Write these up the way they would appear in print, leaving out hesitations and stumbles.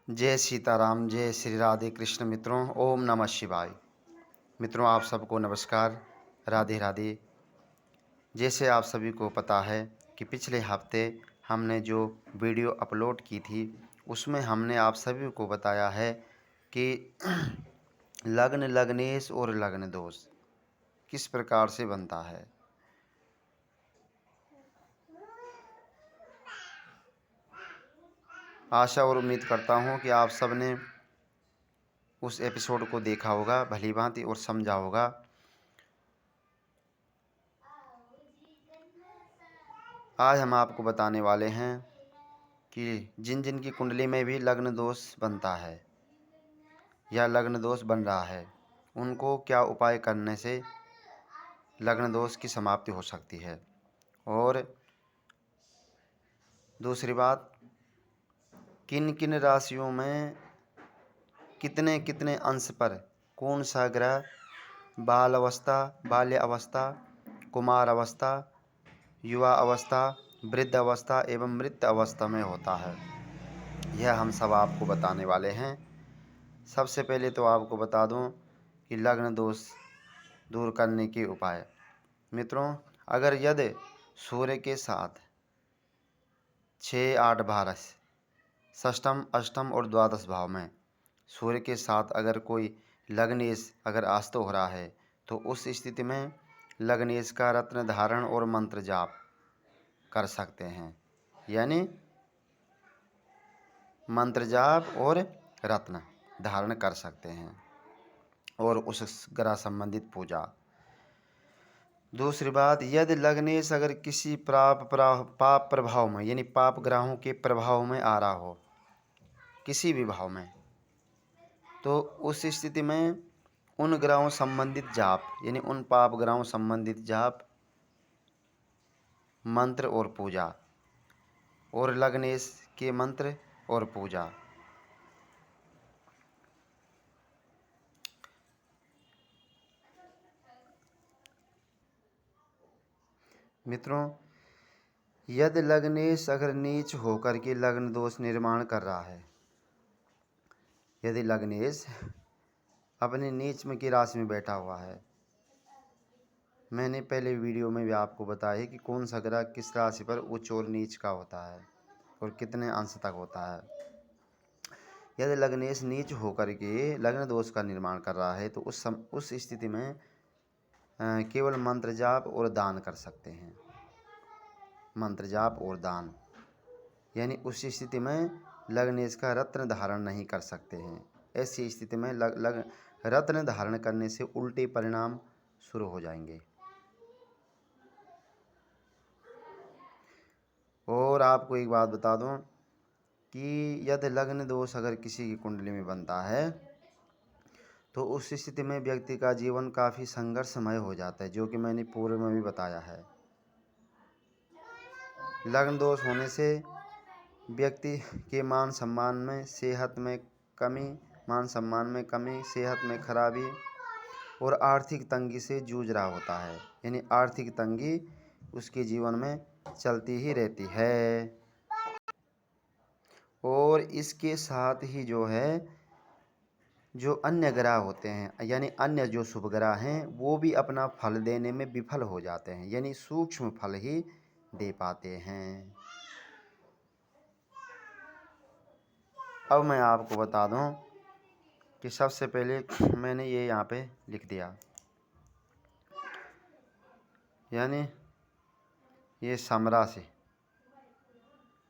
जय सीताराम, जय श्री राधे कृष्ण। मित्रों, ओम नमः शिवाय। मित्रों, आप सबको नमस्कार, राधे राधे। जैसे आप सभी को पता है कि पिछले हफ्ते हमने जो वीडियो अपलोड की थी उसमें हमने आप सभी को बताया है कि लग्न, लग्नेश और लग्न दोष किस प्रकार से बनता है। आशा और उम्मीद करता हूँ कि आप सबने उस एपिसोड को देखा होगा भली भांति और समझा होगा। आज हम आपको बताने वाले हैं कि जिन जिन की कुंडली में भी लग्न दोष बनता है या लग्न दोष बन रहा है उनको क्या उपाय करने से लग्न दोष की समाप्ति हो सकती है। और दूसरी बात, किन किन राशियों में कितने कितने अंश पर कौन सा ग्रह बाल अवस्था, बाल्य अवस्था, कुमार अवस्था, युवा अवस्था, वृद्ध अवस्था एवं मृत अवस्था में होता है, यह हम सब आपको बताने वाले हैं। सबसे पहले तो आपको बता दूं कि लग्न दोष दूर करने के उपाय। मित्रों, अगर यदि सूर्य के साथ 6, 8, 12 षष्टम, अष्टम और द्वादश भाव में सूर्य के साथ अगर कोई लग्नेश अगर अस्त हो रहा है तो उस स्थिति में लग्नेश का रत्न धारण और मंत्र जाप कर सकते हैं। यानी मंत्र जाप और रत्न धारण कर सकते हैं और उस ग्रह संबंधित पूजा। दूसरी बात, यदि लग्नेश अगर किसी पाप प्रभाव में यानी पाप ग्रहों के प्रभाव में आ रहा हो किसी भी भाव में, तो उस स्थिति में उन ग्रहों संबंधित जाप यानी उन पाप ग्रहों संबंधित जाप, मंत्र और पूजा और लग्नेश के मंत्र और पूजा। मित्रों, यदि लग्नेश अगर नीच होकर के लग्न दोष निर्माण कर रहा है, यदि लग्नेश अपने नीच में की राशि में बैठा हुआ है, मैंने पहले वीडियो में भी आपको बताया कि कौन सा ग्रह किस राशि पर उच्च और नीच का होता है और कितने अंश तक होता है। यदि लग्नेश नीच होकर के लग्न दोष का निर्माण कर रहा है तो उस स्थिति में केवल मंत्र जाप और दान कर सकते हैं। मंत्र जाप और दान, यानी उस स्थिति में लग्नेश का रत्न धारण नहीं कर सकते हैं। ऐसी स्थिति में रत्न धारण करने से उल्टे परिणाम शुरू हो जाएंगे। और आपको एक बात बता दूं कि यदि लग्न दोष अगर किसी की कुंडली में बनता है तो उस स्थिति में व्यक्ति का जीवन काफ़ी संघर्षमय हो जाता है, जो कि मैंने पूर्व में भी बताया है। लग्न दोष होने से व्यक्ति के मान सम्मान में, सेहत में कमी, मान सम्मान में कमी, सेहत में खराबी और आर्थिक तंगी से जूझ रहा होता है। यानी आर्थिक तंगी उसके जीवन में चलती ही रहती है। और इसके साथ ही जो है, जो अन्य ग्रह होते हैं यानी अन्य जो शुभ ग्रह हैं वो भी अपना फल देने में विफल हो जाते हैं, यानी सूक्ष्म फल ही दे पाते हैं। अब मैं आपको बता दूं कि सबसे पहले मैंने ये यहाँ पे लिख दिया, यानी ये समराशि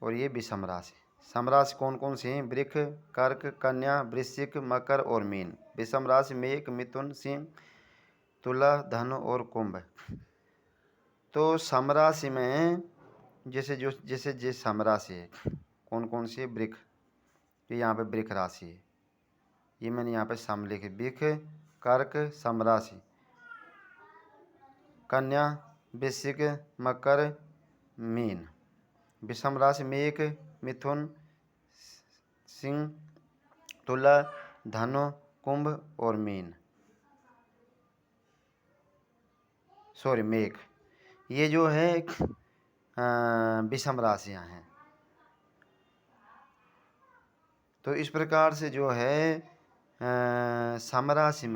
और ये विषम राशि। समराशि कौन कौन सी हैं? वृक्ष, कर्क, कन्या, वृश्चिक, मकर और मीन। विषम राशि मेष, मिथुन, सिंह, तुला, धनु और कुंभ। तो समराशि में जैसे समराशि है, कौन कौन सी है? वृक्ष, ये यहाँ पे वृक्ष राशि है, ये मैंने यहाँ पे सम लिखे। वृक्ष, कर्क, समराशि, कन्या, वृश्चिक, मकर, मीन। विषम राशि मेष, मिथुन, सिंह, तुला, धनु, कुंभ और मीन, सॉरी मेघ। ये जो है विषम राशियाँ हैं। तो इस प्रकार से जो है समराशि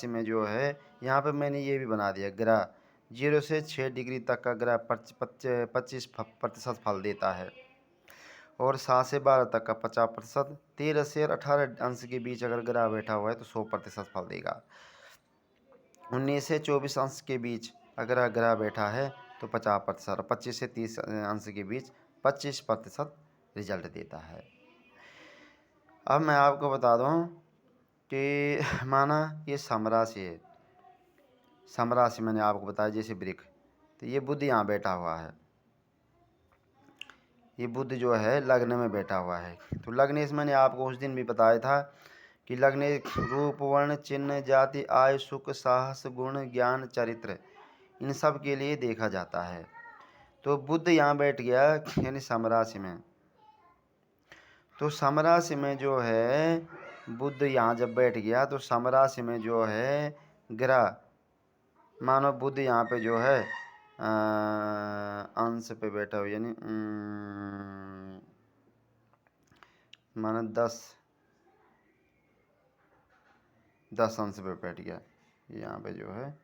में जो है यहाँ पे मैंने ये भी बना दिया, ग्रह 0 से 6 डिग्री तक का ग्रह 25% फल देता है, और 7 से 12 तक का 50%, 13 से और 18 अंश के बीच अगर ग्रह बैठा हुआ है तो 100% फल देगा, 19 से 24 अंश के बीच अगर ग्रह बैठा है तो 50%, और 25 से 30 अंश के बीच 25% रिजल्ट देता है। अब मैं आपको बता दूं कि माना ये समराशि है, समराशि मैंने आपको बताया जैसे वृक्ष, तो ये बुध यहाँ बैठा हुआ है, ये बुध जो है लग्न में बैठा हुआ है। तो लग्नेश मैंने आपको उस दिन भी बताया था कि लग्न रूप वर्ण चिन्ह जाति आय सुख साहस गुण ज्ञान चरित्र इन सब के लिए देखा जाता है। तो बुध यहाँ बैठ गया यानी समराशि में, तो समराशि में जो है बुध यहाँ जब बैठ गया तो समराशि में जो है ग्रह, मानो बुध यहाँ पे जो है अंश पे बैठा हो, यानी मानो 10 अंश पे बैठ गया, यहाँ पे जो है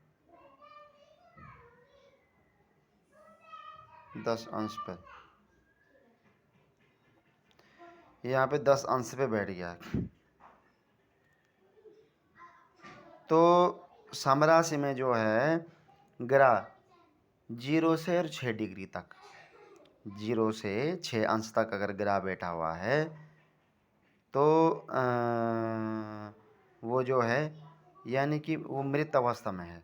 10 अंश पे, यहाँ पे 10 अंश पे बैठ गया। तो समराशि में जो है ग्रह 0 से 6 डिग्री तक, 0 से 6 अंश तक अगर ग्रह बैठा हुआ है तो वो जो है यानी कि वो मृत अवस्था में है।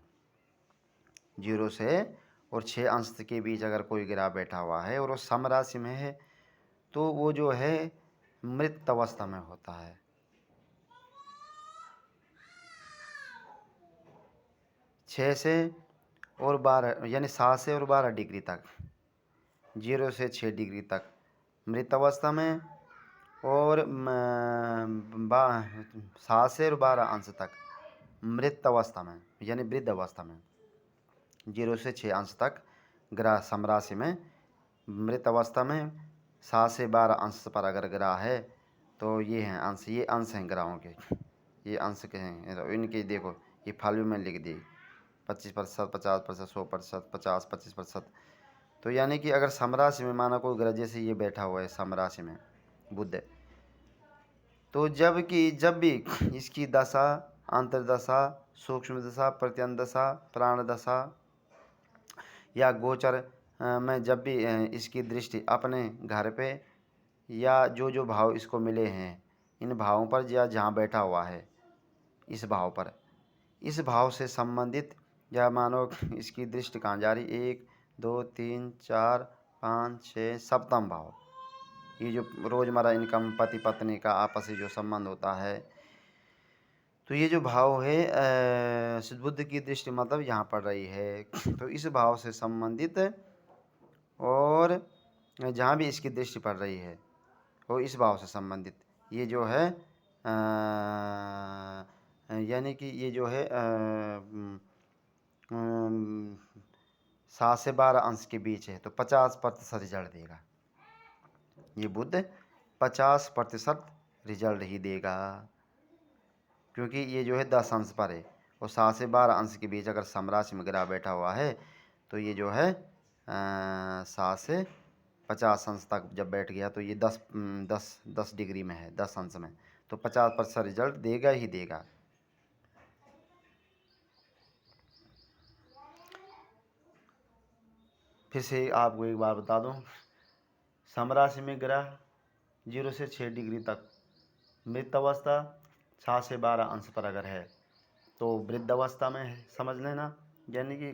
0 से और 6 अंश के बीच अगर कोई ग्रह बैठा हुआ है और वो समराशि में है तो वो जो है मृत अवस्था में होता है। 6 से और 12 यानी 7 से और 12 डिग्री तक, 0 से 6 डिग्री तक मृत अवस्था में, और 7 से और 12 अंश तक मृत अवस्था में यानी वृद्ध अवस्था में। 0 से 6 अंश तक ग्रह समराशि में मृत अवस्था में, 7 से 12 अंश पर अगर ग्रह है तो ये हैं अंश, ये अंश हैं ग्रहों के, ये अंश के हैं। तो इनके देखो ये फल भी मैं लिख दी 25%, 50%, 100%, 50-25%। तो यानी कि अगर समराशि में माना कोई ग्रह जैसे ये बैठा हुआ है समराशि में बुध, तो जब भी इसकी दशा अंतर्दशा सूक्ष्म दशा प्रत्यंत दशा प्राण दशा या गोचर में जब भी इसकी दृष्टि अपने घर पे या जो भाव इसको मिले हैं इन भावों पर, या जहाँ बैठा हुआ है इस भाव पर, इस भाव से संबंधित, या मानो इसकी दृष्टि कहाँ जा रही, 1 2 3 4 5 6 सप्तम भाव, ये जो रोज़मर्रा इनकम पति पत्नी का आपस में जो संबंध होता है, तो ये जो भाव है बुध की दृष्टि मतलब यहाँ पड़ रही है तो इस भाव से संबंधित, और जहाँ भी इसकी दृष्टि पड़ रही है वो इस भाव से संबंधित, ये जो है यानी कि ये जो है 7 से 12 अंश के बीच है तो 50% रिजल्ट देगा। ये बुध 50% रिजल्ट ही देगा, क्योंकि ये जो है 10 अंश पर है और 7 से 12 अंश के बीच अगर समराशि में ग्रह बैठा हुआ है तो ये जो है 7 से 50 अंश तक जब बैठ गया तो ये 10 डिग्री में है, 10 अंश में, तो 50% रिजल्ट देगा ही देगा। फिर से आपको एक बार बता दूं, समराशि में ग्रह 0 से 6 डिग्री तक मृत अवस्था, 7 से 12 अंश पर अगर है तो वृद्ध अवस्था में है, समझ लेना। यानी कि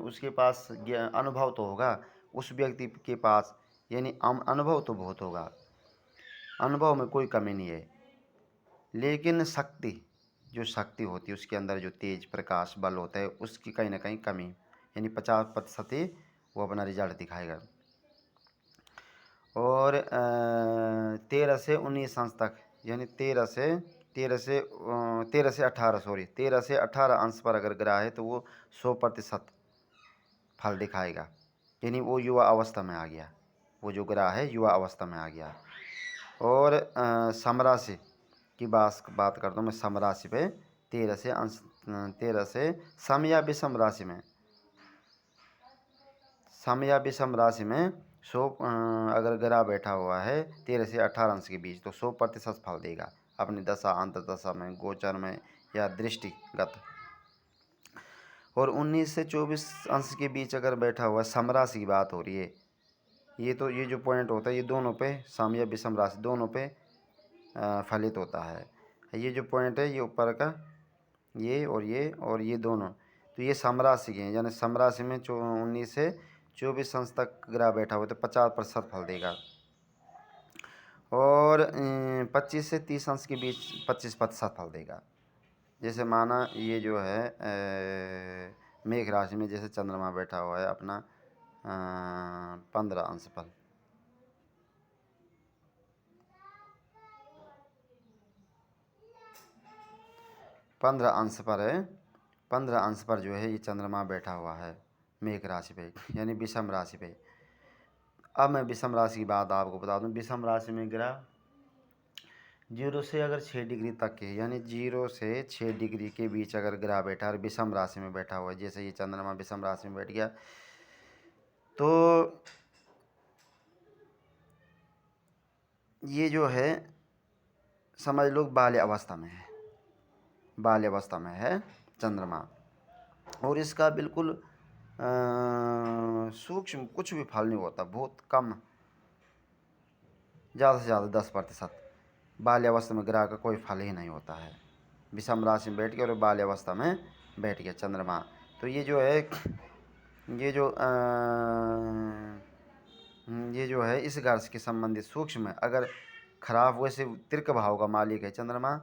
उसके पास अनुभव तो होगा उस व्यक्ति के पास, यानी अनुभव तो बहुत होगा, अनुभव में कोई कमी नहीं है, लेकिन शक्ति जो शक्ति होती है उसके अंदर जो तेज प्रकाश बल होता है उसकी कहीं ना कहीं कमी, यानी 50% ही वो अपना रिजल्ट दिखाएगा। और 13 से 19 अंश तक, यानी 13 से 18 अंश पर अगर ग्रह है तो वो 100% फल दिखाएगा, यानी वो युवा अवस्था में आ गया, वो जो ग्रह है युवा अवस्था में आ गया। और समराशि की बात करता हूँ मैं। समराशि पे 13 से सम या विषम राशि में, सम या विषम राशि में 100 अगर ग्रह बैठा हुआ है 13 से 18 अंश के बीच तो 100% फल देगा अपनी दशा अंतर्दशा में, गोचर में या दृष्टिगत। और 19 से 24 अंश के बीच अगर बैठा हुआ समराशि की बात हो रही है, ये जो पॉइंट होता है ये दोनों पे, सम या विषम राशि दोनों पे फलित होता है। ये जो पॉइंट है ये ऊपर का, ये और ये दोनों, तो ये समराशि के हैं। यानी समराशि में 19 से 24 अंश तक ग्रह बैठा हुआ तो 50% फल देगा। और 25 से 30 अंश के बीच 25% फल देगा। जैसे माना ये जो है मेघ राशि में जैसे चंद्रमा बैठा हुआ है अपना 15 अंश पर, 15 अंश पर है, 15 अंश पर जो है ये चंद्रमा बैठा हुआ है मेघ राशि पे, यानी विषम राशि पे। अब मैं विषम राशि की बात आपको बता दूं। विषम राशि में ग्रह 0 से अगर 6 डिग्री तक के, यानी 0 से 6 डिग्री के बीच अगर ग्रह बैठा और विषम राशि में बैठा हुआ है, जैसे ये चंद्रमा विषम राशि में बैठ गया तो ये जो है समझ लो बाल्य अवस्था में है, बाल्य अवस्था में है चंद्रमा। और इसका बिल्कुल सूक्ष्म कुछ भी फल नहीं होता, बहुत कम, ज़्यादा से ज़्यादा 10%। बाल्य अवस्था में ग्रह का कोई फल ही नहीं होता है। विषम राशि में बैठ गया और बाल्य अवस्था में बैठ गया चंद्रमा, तो ये जो है ये जो है इस घर के संबंधित सूक्ष्म, अगर खराब, वैसे तिर्क भाव का मालिक है चंद्रमा,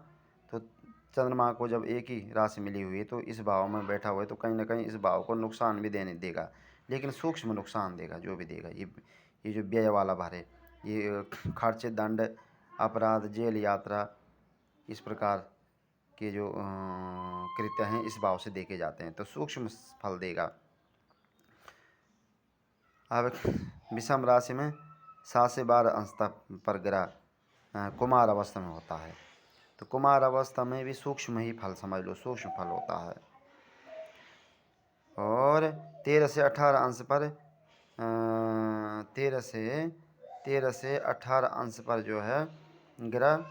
तो चंद्रमा को जब एक ही राशि मिली हुई है तो इस भाव में बैठा हुआ है तो कहीं ना कहीं इस भाव को नुकसान भी देने देगा, लेकिन सूक्ष्म नुकसान देगा जो भी देगा। ये जो व्यय वाला भार है, ये खर्च, दंड, अपराध, जेल, यात्रा, इस प्रकार के जो कृत्य हैं इस भाव से देखे जाते हैं, तो सूक्ष्म फल देगा। अब विषम राशि में 7 से 12 अंश तक पर ग्रह कुमार अवस्था में होता है, तो कुमार अवस्था में भी सूक्ष्म ही फल, समझ लो सूक्ष्म फल होता है। और 13 से 18 अंश पर 13 से 18 अंश पर जो है ग्रह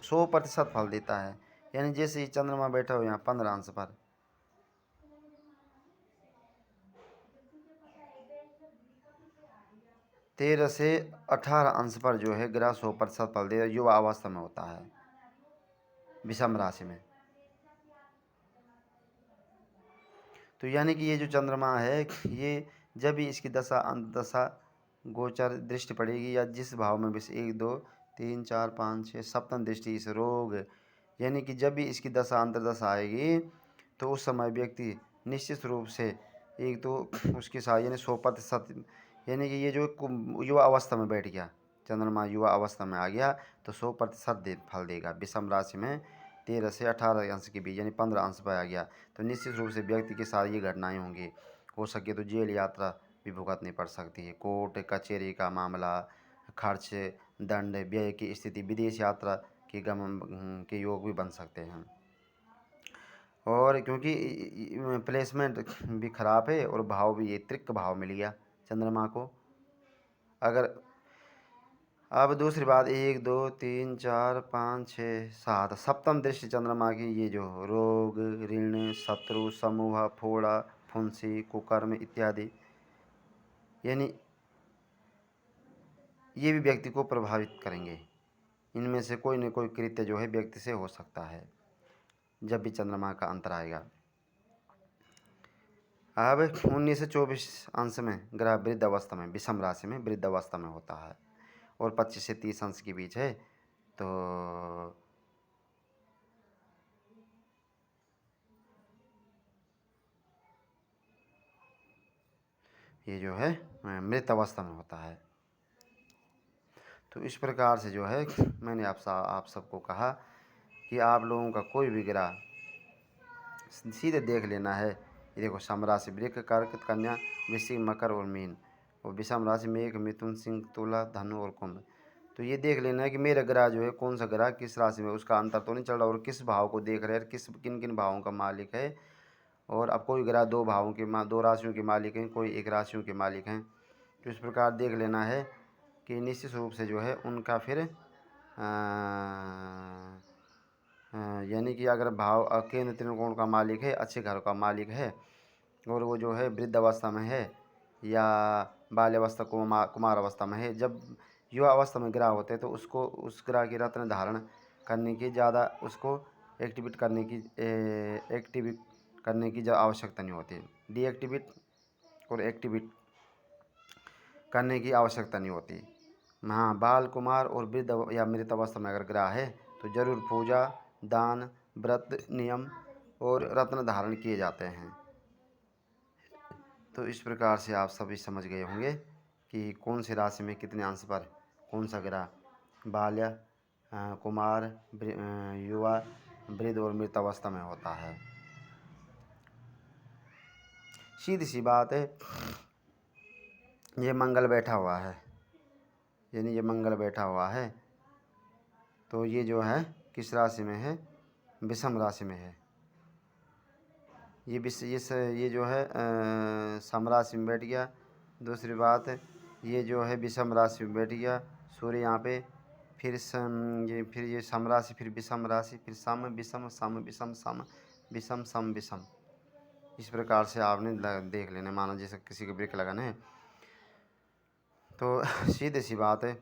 100% फल देता है। यानी जैसे ही चंद्रमा बैठा हो यहाँ 15 अंश पर, 13 से 18 अंश पर जो है ग्रह 100% फल देगा, युवा अवस्था में होता है विषम राशि में। तो यानी कि ये जो चंद्रमा है ये जब भी इसकी दशा अंतदशा गोचर दृष्टि पड़ेगी, या जिस भाव में भी 1 2 3 4 5 6 सप्तम दृष्टि इस रोग, यानी कि जब भी इसकी दशा अंतर्दशा आएगी तो उस समय व्यक्ति निश्चित रूप से एक तो उसके साथ यानी 100%, यानी कि ये जो युवा अवस्था में बैठ गया चंद्रमा, युवा अवस्था में आ गया तो 100% फल देगा। विषम राशि में 13 से 18 अंश के बीच यानी 15 अंश पर आ गया तो निश्चित रूप से व्यक्ति के साथ ये घटनाएं होंगी। हो सके तो जेल यात्रा भी भुगतनी पड़ सकती है, कोर्ट कचहरी का मामला, खर्च, दंड, व्यय की स्थिति, विदेश यात्रा के गमन के योग भी बन सकते हैं। और क्योंकि प्लेसमेंट भी खराब है और भाव भी ये त्रिक भाव मिल गया चंद्रमा को। अगर अब दूसरी बात 1 2 3 4 5 6 7 सप्तम दृष्टि चंद्रमा की, ये जो रोग, ऋण, शत्रु, समूह, फोड़ा, फुंसी, कुकर्म इत्यादि, यानी ये भी व्यक्ति को प्रभावित करेंगे। इनमें से कोई न कोई कृत्य जो है व्यक्ति से हो सकता है जब भी चंद्रमा का अंतर आएगा। अब 19 से 24 अंश में ग्रह वृद्ध अवस्था में, विषम राशि में वृद्ध अवस्था में होता है और 25 से 30 अंश के बीच है, तो ये जो है मृत अवस्था में होता है। तो इस प्रकार से जो है मैंने आप सबको कहा कि आप लोगों का कोई भी ग्रह सीधे देख लेना है। ये देखो सम राशि वृक्क, कर्क, कन्या, वृश्चिक, मकर और मीन, और विषम राशि मेघ, मिथुन, सिंह, तुला, धनु और कुंभ। तो ये देख लेना है कि मेरा ग्रह जो है कौन सा ग्रह किस राशि में, उसका अंतर तो नहीं चल रहा, और किस भाव को देख रहे हैं, किस किन किन भावों का मालिक है। और अब कोई ग्रह दो भावों के दो राशियों के मालिक हैं, कोई एक राशियों के मालिक हैं। तो इस प्रकार देख लेना है कि निश्चित रूप से जो है उनका फिर यानी कि अगर भाव केंद्र त्रिकोण का मालिक है, अच्छे घर का मालिक है, और वो जो है वृद्ध अवस्था में है या बाल्यावस्था कुमार अवस्था में है, जब युवा अवस्था में ग्रह होते हैं तो उसको उस ग्रह की रत्न धारण करने की ज़्यादा उसको एक्टिवेट करने की आवश्यकता नहीं होती। डीएक्टिवेट और एक्टिवेट करने की आवश्यकता नहीं होती। हाँ, बाल कुमार और वृद्ध या मृत अवस्था में अगर ग्रह है तो जरूर पूजा, दान, व्रत, नियम और रत्न धारण किए जाते हैं। तो इस प्रकार से आप सभी समझ गए होंगे कि कौन सी राशि में कितने अंश पर कौन सा ग्रह बाल्य, कुमार, युवा, वृद्ध और मृत अवस्था में होता है। सीधी सी बात है, ये मंगल बैठा हुआ है, यानी ये मंगल बैठा हुआ है, तो ये जो है किस राशि में है, विषम राशि में है। ये जो है सम राशि में बैठ गया। दूसरी बात ये जो है विषम राशि में बैठ गया सूर्य यहाँ पे, फिर ये सम राशि, फिर विषम राशि, फिर सम विषम सम विषम सम विषम सम विषम। इस प्रकार से आपने देख लेना, मानो जैसे किसी को ब्रेक लगाना है। तो सीधी सी बात है,